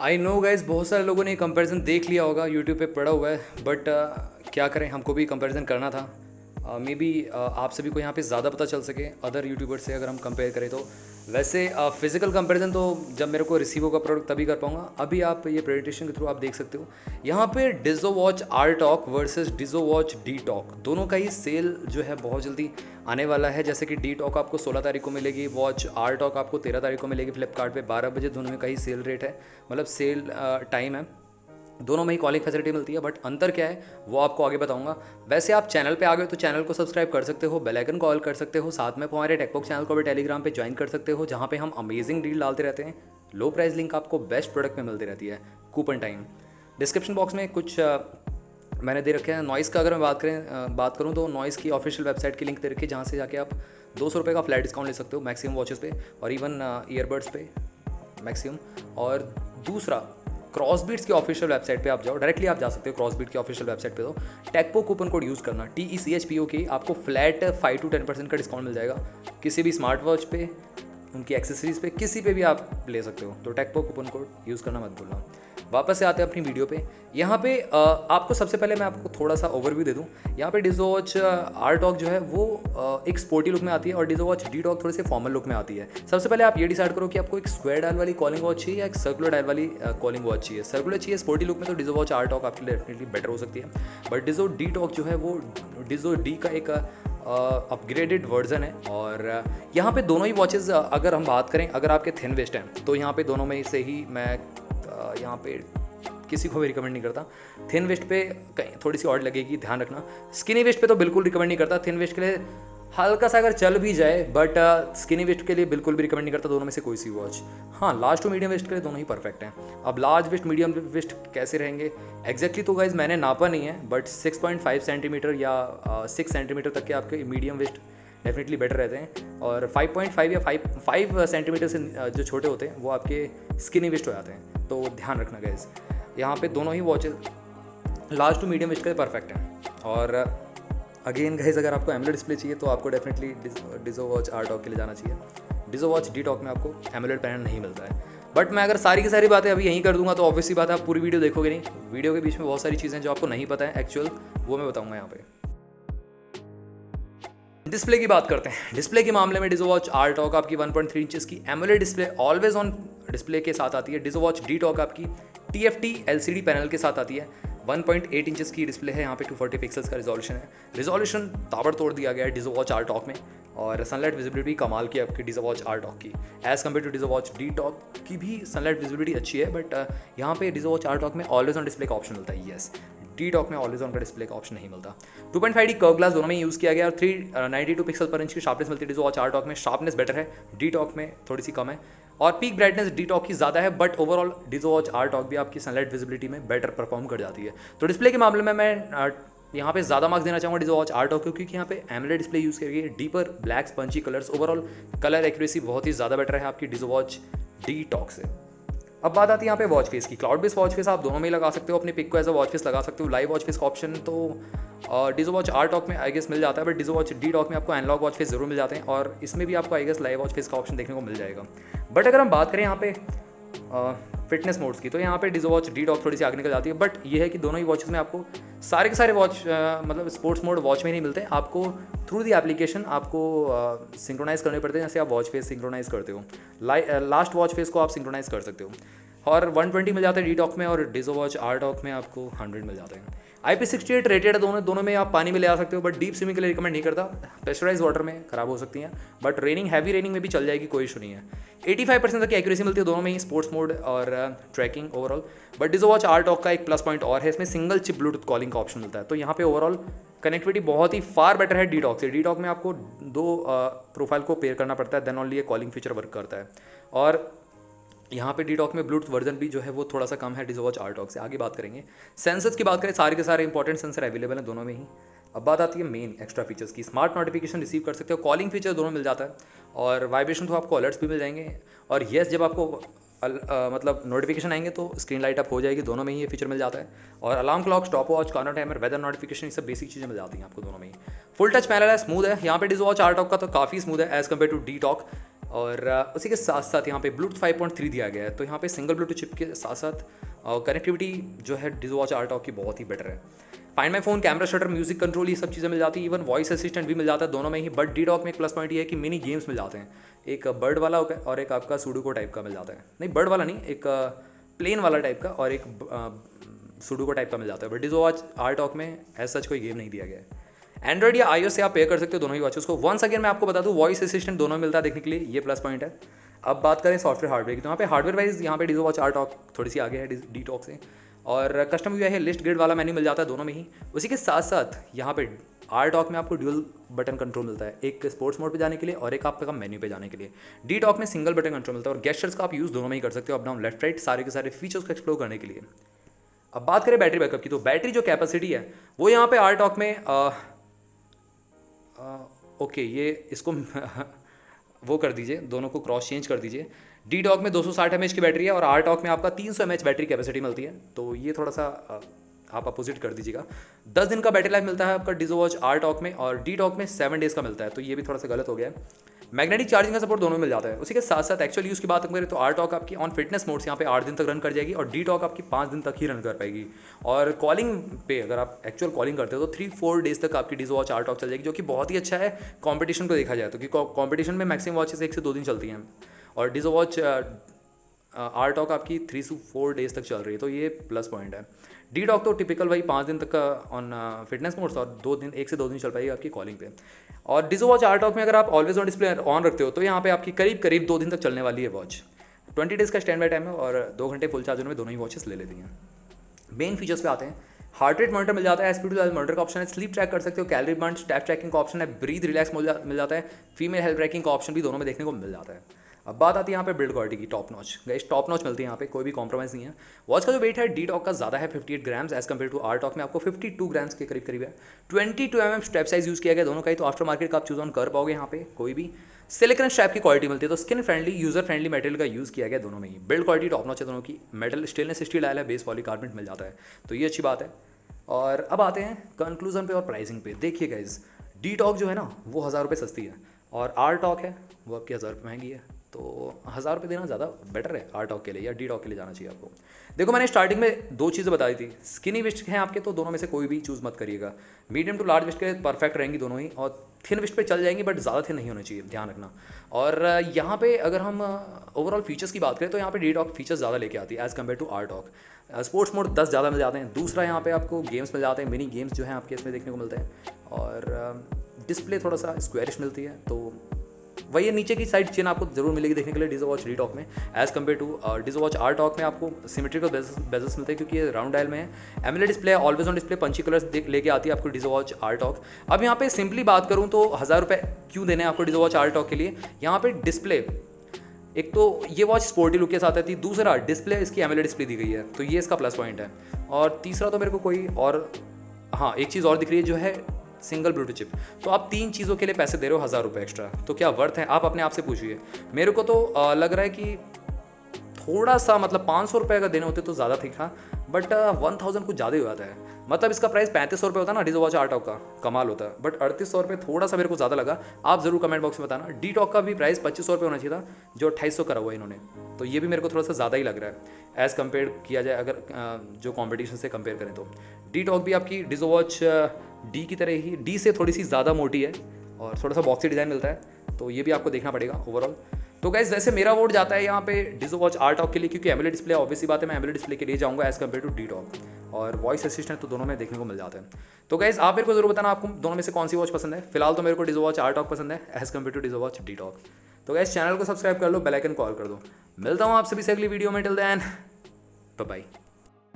I know guys, बहुत सारे लोगों ने कंपैरिजन देख लिया होगा, यूट्यूब पे पड़ा हुआ है। बट क्या करें, हमको भी कंपैरिजन करना था। मे बी आप सभी को यहाँ पे ज़्यादा पता चल सके अदर यूट्यूबर से अगर हम कंपेयर करें तो। वैसे फिजिकल कंपैरिजन तो जब मेरे को रिसीव होगा प्रोडक्ट तभी कर पाऊंगा। अभी आप ये प्रेजेंटेशन के थ्रू आप देख सकते हो यहाँ पे Dizo watch R talk versus Dizo watch D talk, दोनों का ही सेल जो है बहुत जल्दी आने वाला है। जैसे कि डी टॉक आपको 16 तारीख को मिलेगी, वॉच आर टॉक आपको 13 तारीख को मिलेगी फ्लिपकार्ट पे 12 बजे। दोनों का ही सेल रेट है, मतलब सेल टाइम है। दोनों में ही कॉलिंग फैसिलिटी मिलती है, बट अंतर क्या है वो आपको आगे बताऊंगा। वैसे आप चैनल पे आ गए तो चैनल को सब्सक्राइब कर सकते हो, बेल आइकन कॉल कर सकते हो, साथ में हमारे टेकबॉक्स चैनल को भी टेलीग्राम पे ज्वाइन कर सकते हो, जहाँ पे हम अमेजिंग डील डालते रहते हैं। लो प्राइस लिंक आपको बेस्ट प्रोडक्ट में मिलती रहती है, कूपन टाइम। डिस्क्रिप्शन बॉक्स में कुछ मैंने दे रखे हैं। नॉइस का अगर मैं बात करूँ तो नॉइस की ऑफिशियल वेबसाइट की लिंक दे रखी है, जहाँ से जाके आप 200 रुपये का फ्लैट डिस्काउंट ले सकते हो मैक्सिमम वॉचेस पे और इवन ईयरबड्स पे मैक्सिमम। और दूसरा, क्रॉसबीट्स की ऑफिशियल वेबसाइट पे आप जाओ, डायरेक्टली आप जा सकते हो क्रॉसबीट की ऑफिशियल वेबसाइट पे। तो टेकपो कूपन कोड यूज़ करना, TECHPO की, आपको फ्लैट 5 to 10% का डिस्काउंट मिल जाएगा किसी भी स्मार्ट वॉच पे, उनकी एक्सेसरीज पे, किसी पे भी आप ले सकते हो। तो टेकपो कूपन कोड यूज़ करना मत भूलना। वापस से आते हैं अपनी वीडियो पे। यहाँ पे आपको सबसे पहले मैं आपको थोड़ा सा ओवरव्यू दे दूँ। यहाँ पे डिजो वॉच आर टॉक जो है वो एक स्पोर्टी लुक में आती है और डिजो वॉच डी टॉक थोड़ी सी फॉर्मल लुक में आती है। सबसे पहले आप ये डिसाइड करो कि आपको एक स्क्वायर डायल वाली कॉलिंग वॉच चाहिए या एक सर्कुलर डायल वाली कॉलिंग वॉच चाहिए। सर्कुलर चाहिए स्पोर्टी लुक में तो डिजो वॉच आर टॉक आपके लिए डेफिनेटली बेटर हो सकती है। बट डिजो डी टॉक जो है वो डिजो डी का एक अपग्रेडेड वर्जन है। और यहाँ पे दोनों ही वॉचेज़ अगर हम बात करें, अगर आपके थिन वेस्ट हैं तो यहाँ पे दोनों में से ही मैं यहाँ पे किसी को भी रिकमेंड नहीं करता। थिन वेस्ट पे कहीं थोड़ी सी और लगेगी, ध्यान रखना। स्किनी वेस्ट पे तो बिल्कुल रिकमेंड नहीं करता। थिन वेस्ट के लिए हल्का सा अगर चल भी जाए, बट स्किनी वेस्ट के लिए बिल्कुल भी रिकमेंड नहीं करता दोनों में से कोई सी वॉच। हाँ, लार्ज टू मीडियम वेस्ट के लिए दोनों ही परफेक्ट हैं। अब लार्ज वेस्ट मीडियम वेस्ट कैसे रहेंगे एग्जैक्टली तो गाइज मैंने नापा नहीं है, बट 6.5 सेंटीमीटर या 6 सेंटीमीटर तक के आपके मीडियम वेस्ट डेफिनेटली बेटर रहते हैं। और 5.5 या 5 सेंटीमीटर से जो छोटे होते हैं वो आपके स्किनी वेस्ट हो जाते हैं। तो ध्यान रखना गाइज, यहाँ पे दोनों ही watches large to medium waist के लिए परफेक्ट हैं। और अगेन गाइज, अगर आपको एमोलेड डिस्प्ले चाहिए तो आपको definitely Dizo watch R talk के लिए जाना चाहिए। डिजो वॉच डी टॉक में आपको एमोलेड पैनल नहीं मिलता है। बट मैं अगर सारी की सारी बातें अभी यहीं कर दूंगा तो ऑब्वियसली बात है आप पूरी वीडियो देखोगे नहीं। वीडियो के बीच में बहुत सारी चीज़ें जो आपको नहीं पता है एक्चुअल, वो मैं बताऊंगा यहाँ पे। डिस्प्ले की बात करते हैं। डिस्प्ले के मामले में डिजो वॉच आर टॉक आपकी 1.3 इंचेस की AMOLED display always on display के साथ आती है। डिजो वॉच डी टॉक आपकी TFT LCD पैनल के साथ आती है। 1.8 इंचेस की डिस्प्ले है, यहाँ पे 240 पिक्सल्स का रिजोल्यूशन है। रिजोल्यूशन ताबड़तोड़ दिया गया है डिजो वॉच आर टॉक में। और सनलाइट विजिबिलिटी कमाल की आपकी डिजो वॉच आर टॉक की as compare to Dizo watch D talk की भी सनलाइट विजिबिलिटी अच्छी है। बट यहाँ पे डिजो वॉच आर टॉक में ऑलवेज ऑन डिस्प्ले का ऑप्शन मिलता है। येस, डी टॉक में ऑलवेज ऑन का डिस्प्ले का ऑप्शन नहीं मिलता। 2.5D कर्व ग्लास दोनों में यूज़ किया गया और 392 पिक्सल पर इंच की शार्पनेस मिलती है। डिजो वॉच आर टॉक में शार्पनेस बेटर है, डी टॉक में थोड़ी सी कम है। और पीक ब्राइटनेस डी टॉक की ज़्यादा है, but overall Dizo watch R talk भी आपकी सनलाइट विजिबिलिटी में बेटर परफॉर्म कर जाती है। तो डिस्प्ले के मामले में मैं यहाँ पे ज़्यादा मार्क्स देना चाहूँगा डिजो वॉच आर टॉक, क्योंकि यहाँ पे एमोलेड डिस्प्ले यूज़ करी है, deeper black spongy colours, overall colour accuracy बहुत ही ज़्यादा बेटर है आपकी डिजो वॉच डी टॉक से। अब बात आती है यहाँ पे वॉच फेस की। क्लाउड बेस्ड वॉच फेस आप दोनों में ही लगा सकते हो, अपनी पिक को एज अ वॉच फेस लगा सकते हो। लाइव वॉच फेस का ऑप्शन तो डिजो वॉच आर टॉक में आई गेस मिल जाता है, but Dizo watch D talk में आपको एनालॉग वॉच फेस जरूर मिल जाते हैं और इसमें भी आपको I guess live watch face का ऑप्शन देखने को मिल जाएगा। बट अगर हम बात करें यहाँ पे फिटनेस मोड्स की, तो यहाँ पे डिजो वॉच डी टॉक थोड़ी सी आगे निकल जाती है। बट ये है कि दोनों ही वॉचेस में आपको सारे के सारे वॉच मतलब स्पोर्ट्स मोड वॉच में नहीं मिलते, आपको थ्रू दी एप्लीकेशन आपको सिंक्रोनाइज करने पड़ते हैं, जैसे आप वॉच फेस सिंक्रोनाइज करते हो। लास्ट वॉच फेस को आप सिंक्रोनाइज कर सकते हो। और 120 मिल जाता है डी टॉक में और डिजो वॉच आर टॉक में आपको 100 मिल जाते हैं। IP68 रेटेड है दोनों में आप पानी में ले आ सकते हो, बट डीप स्विमिंग के लिए रिकमेंड नहीं करता, प्रेशराइज वाटर में खराब हो सकती हैं। बट रेनिंग हैवी रेनिंग में भी चल जाएगी, कोई इशू नहीं है। 85% तक की एक्यूरेसी मिलती है दोनों में ही, स्पोर्ट्स मोड और tracking overall. But Dizo watch R talk का एक प्लस पॉइंट और है, इसमें सिंगल चिप ब्लूटूथ कॉलिंग का ऑप्शन मिलता है। तो यहाँ पे ओवरऑल कनेक्टिविटी बहुत ही फार बेटर है डी टॉक से। डी टॉक में आपको 2 प्रोफाइल को पेयर करना पड़ता है, देन ओनली ये कॉलिंग फीचर वर्क करता है। और यहाँ पे डी टॉक में ब्लूटूथ वर्जन भी जो है वो थोड़ा सा कम है डिजो वॉच आर टॉक से। आगे बात करेंगे सेंसर्स की। बात करें, सारे के सारे इंपॉर्टेंट सेंसर अवेलेबल हैं दोनों में ही। अब बात आती है मेन एक्स्ट्रा फीचर्स की। स्मार्ट नोटिफिकेशन रिसीव कर सकते हो, कॉलिंग फीचर दोनों मिल जाता है और वाइब्रेशन तो आपको अलर्ट्स भी मिल जाएंगे। और येस, जब आपको मतलब नोटिफिकेशन आएंगे तो स्क्रीन लाइट अप हो जाएगी, दोनों में ही ये फीचर मिल जाता है। और alarm clock, stop watch, corner timer, weather notification, ये सब बेसिक चीज़ें मिल जाती हैं आपको दोनों में ही। फुल टच पैनल है, स्मूथ है। यहाँ पे डिजो वॉच आर टॉक का तो काफ़ी स्मूथ है as compare to D talk. और उसी के साथ साथ यहाँ पे ब्लूटूथ 5.3 दिया गया है। तो यहाँ पे सिंगल ब्लूटूथ चिप के साथ साथ कनेक्टिविटी जो है डिज़ोवॉच आरटॉक की बहुत ही बेटर है। Find my phone, camera shutter, music control, ये सब चीज़ें मिल जाती है। इवन वॉइस असिस्टेंट भी मिल जाता है दोनों में ही। बट डी डॉक में एक प्लस पॉइंट ये है कि मिनी गेम्स मिल जाते हैं। एक बर्ड वाला और एक आपका सुडोको टाइप का मिल जाता है। नहीं, बर्ड वाला नहीं, एक प्लेन वाला टाइप का और एक सुडोको टाइप का मिल जाता है। बट डिज़ोवॉच आरटॉक में ऐसा सच कोई गेम नहीं दिया गया है। एंड्रॉइड या iOS से आप पे कर सकते हो दोनों ही वॉचेस को। वंस अगेन मैं आपको बता दूँ, वॉइस असिस्टेंट दोनों मिलता है देखने के लिए, ये प्लस पॉइंट है। अब बात करें सॉफ्टवेयर हार्डवेयर की, तो यहाँ पे हार्डवेयर वाइज यहाँ पे डिज़ोवॉच आरटॉक थोड़ी सी आगे है डी टॉक से। और कस्टम UI है, लिस्ट ग्रिड वाला मेन्यू मिल जाता है दोनों में ही। उसी के साथ साथ यहाँ पे आरटॉक में आपको ड्यूल बटन कंट्रोल मिलता है, एक स्पोर्ट्स मोड पे जाने के लिए और एक आपका मेन्यू पे जाने के लिए। डी टॉक में सिंगल बटन कंट्रोल मिलता है और गेस्चर्स का आप यूज़ दोनों में ही कर सकते हो, अप डाउन लेफ्ट राइट, सारे के सारे फीचर्स को एक्सप्लोर करने के लिए। अब बात करें बैटरी बैकअप की, तो बैटरी जो कैपेसिटी है वो यहाँ पे आरटॉक में ओके, ये इसको वो कर दीजिए, दोनों को क्रॉस चेंज कर दीजिए। डी टॉक में 260 mAh की बैटरी है और आर टॉक में आपका 300 mAh बैटरी कैपेसिटी मिलती है। तो ये थोड़ा सा आप अपोजिट कर दीजिएगा। 10 दिन का बैटरी लाइफ मिलता है आपका डिज़ोवॉच आर टॉक में और डी टॉक में 7 डेज़ का मिलता है। तो ये भी थोड़ा सा गलत हो गया है। मैग्नेटिक चार्जिंग का सपोर्ट दोनों मिल जाता है। उसी के साथ साथ एक्चुअल यूज़ की बात करें तो आर टॉक आपकी ऑन फिटनेस मोड से यहाँ पे 8 दिन तक रन कर जाएगी और डी टॉक आपकी 5 दिन तक ही रन कर पाएगी। और कॉलिंग पे अगर आप एक्चुअल कॉलिंग करते हो तो 3-4 डेज़ तक आपकी डिज़ोवॉच आर टॉक चल जाएगी, जो कि बहुत ही अच्छा है कॉम्पिटिशन को देखा जाए तो। क्योंकि कॉम्पिटिशन में मैक्सिमम वॉचेस 1 से 2 दिन चलती हैं और डिज़ोवॉच आर टॉक आपकी 3 से 4 डेज़ तक चल रही है। तो ये प्लस पॉइंट है। डी टॉक तो टिपिकल वही 5 दिन तक का ऑन फिटनेस मोड्स और 1 से 2 दिन चल पाएगी आपकी कॉलिंग पे। और डिज़ोवॉच आर टॉक में अगर आप ऑलवेज ऑन डिस्प्ले ऑन रखते हो तो यहाँ पे आपकी करीब 2 दिन तक चलने वाली है वॉच। 20 डेज़ का स्टैंड बाय टाइम है और 2 घंटे फुल चार्जर में दोनों ही वॉचेस ले लेती हैं। मेन फीचर्स पे आते हैं। हार्ट रेट मॉनिटर मिल जाता है, एसपीडी मॉनिटर का ऑप्शन है, स्लीप ट्रैक कर सकते हो, कैलोरी बर्न, स्टेप ट्रैकिंग का ऑप्शन है, ब्रीथ रिलैक्स मिल जाता है, फीमेल हेल्थ ट्रैकिंग का ऑप्शन भी दोनों में देखने को मिल जाता है। अब बात आती है यहाँ पे बिल्ड क्वालिटी की, top notch guys, top notch मिलती है यहाँ पे, कोई भी कॉम्प्रोमाइज़ नहीं है। वॉच का जो वेट है डी टॉक का ज़्यादा है 58 grams as compare to R talk में आपको 52 ग्राम्स के करीब है। 22 mm स्ट्रैप साइज यूज़ किया गया दोनों का ही, तो आफ्टर मार्केट का आप चूज ऑन कर पाओगे यहाँ पे कोई भी। सिलिकॉन स्ट्रैप की क्वालिटी मिलती है, तो skin friendly user friendly material का यूज़ किया गया दोनों में ही। बिल्ड क्वालिटी टॉप नॉच है दोनों की, मेटल स्टेनलेस स्टील आयल है, बेस पॉलीकार्बोनेट मिल जाता है, तो ये अच्छी बात है। और अब आते हैं कंक्लूजन पे और प्राइसिंग पे। देखिए गाइज, डी टॉक जो है ना वो 1000 रुपये सस्ती है और आर टॉक है वो आपकी 1000 रुपये महंगी है। तो 1000 रुपये देना ज़्यादा बेटर है आर टॉक के लिए, या डी टॉक के लिए जाना चाहिए आपको। देखो मैंने स्टार्टिंग में 2 चीज़ें बताई थी, स्किनी विस्ट हैं आपके तो दोनों में से कोई भी चूज़ मत करिएगा। मीडियम टू लार्ज विस्ट के परफेक्ट रहेंगी दोनों ही, और थिन विस्ट पे चल जाएंगी बट ज़्यादा थिन नहीं होनी चाहिए, ध्यान रखना। और यहाँ पे अगर हम ओवरऑल फीचर्स की बात करें तो यहाँ पे डी टॉक फीचर्स ज़्यादा लेके आती है as compare to R talk. Sports mode 10 ज़्यादा मिल जाते हैं। दूसरा यहाँ पे आपको गेम्स मिल जाते हैं, मिनी गेम्स जो हैं आपके इसमें देखने को मिलते हैं। और डिस्प्ले थोड़ा सा स्क्वायरिश मिलती है, तो वही नीचे की साइड चेन आपको जरूर मिलेगी देखने के लिए डिज़ोवॉच डी टॉक में as compare to Dizo watch R talk में आपको सिमेट्रिकल बेजल्स मिलते हैं क्योंकि ये राउंड डायल में है। AMOLED display, always on display, punchy colours लेके आती है आपको डिज़ोवॉच आर टॉक। अब यहाँ पे सिंपली बात करूँ तो 1000 रुपये क्यों देने हैं आपको डिज़ोवॉच आर टॉक के लिए। यहाँ पे डिस्प्ले, एक तो ये वॉच स्पोर्टी लुक के साथ आती है, दूसरा डिस्प्ले इसकी एमोलेड डिस्प्ले दी गई है, तो ये इसका प्लस पॉइंट है। और तीसरा तो मेरे को कोई और, हाँ एक चीज़ और दिख रही है जो है सिंगल ब्लूटूथ चिप। तो आप 3 चीज़ों के लिए पैसे दे रहे हो 1000 रुपये एक्स्ट्रा, तो क्या वर्थ है? आप अपने आप से पूछिए। मेरे को तो लग रहा है कि थोड़ा सा, मतलब 500 रुपये अगर देने होते तो ज़्यादा ठीक था, बट 1000 कुछ ज़्यादा ही हो जाता है। मतलब इसका प्राइस 3500 रुपये होता ना डिज़ोवॉच आर टॉक का, कमाल होता है, बट 3800 रुपये थोड़ा सा मेरे को ज़्यादा लगा। आप ज़रूर कमेंट बॉक्स में बताना। डी टॉक का भी प्राइस 2500 रुपये होना चाहिए था, जो 2800 करा हुआ है इन्होंने, तो ये भी मेरे को थोड़ा सा ज़्यादा ही लग रहा है एज़ कम्पेयर किया जाए अगर जो कॉम्पिटिशन से कंपेयर करें तो। डी टॉक भी आपकी डिज़ोवॉच डी की तरह ही, डी से थोड़ी सी ज़्यादा मोटी है और थोड़ा सा बॉक्सी डिज़ाइन मिलता है, तो ये भी आपको देखना पड़ेगा ओवरऑल। तो गाइस वैसे मेरा वोट जाता है यहाँ पे डिज़ोवॉच आर टॉक के लिए, क्योंकि एमोलेड डिस्प्ले ऑब्वियसली बात है, मैं एमोलेड डिस्प्ले के लिए जाऊँगा as compare to D talk. और वॉइस असिस्टेंट तो दोनों में देखने को मिल जाता है। तो गाइस आप मेरे को जरूर बताना आपको दोनों में से कौन सी वॉच पसंद है। फिलहाल तो मेरे को डिज़ोवॉच आर टॉक पसंद है as compare to Dizo watch D talk. तो गाइस चैनल को सब्सक्राइब कर लो, बेल आइकन कॉल कर दो। मिलता हूँ आपसे भी अगली वीडियो में, टिल देन बाय बाय।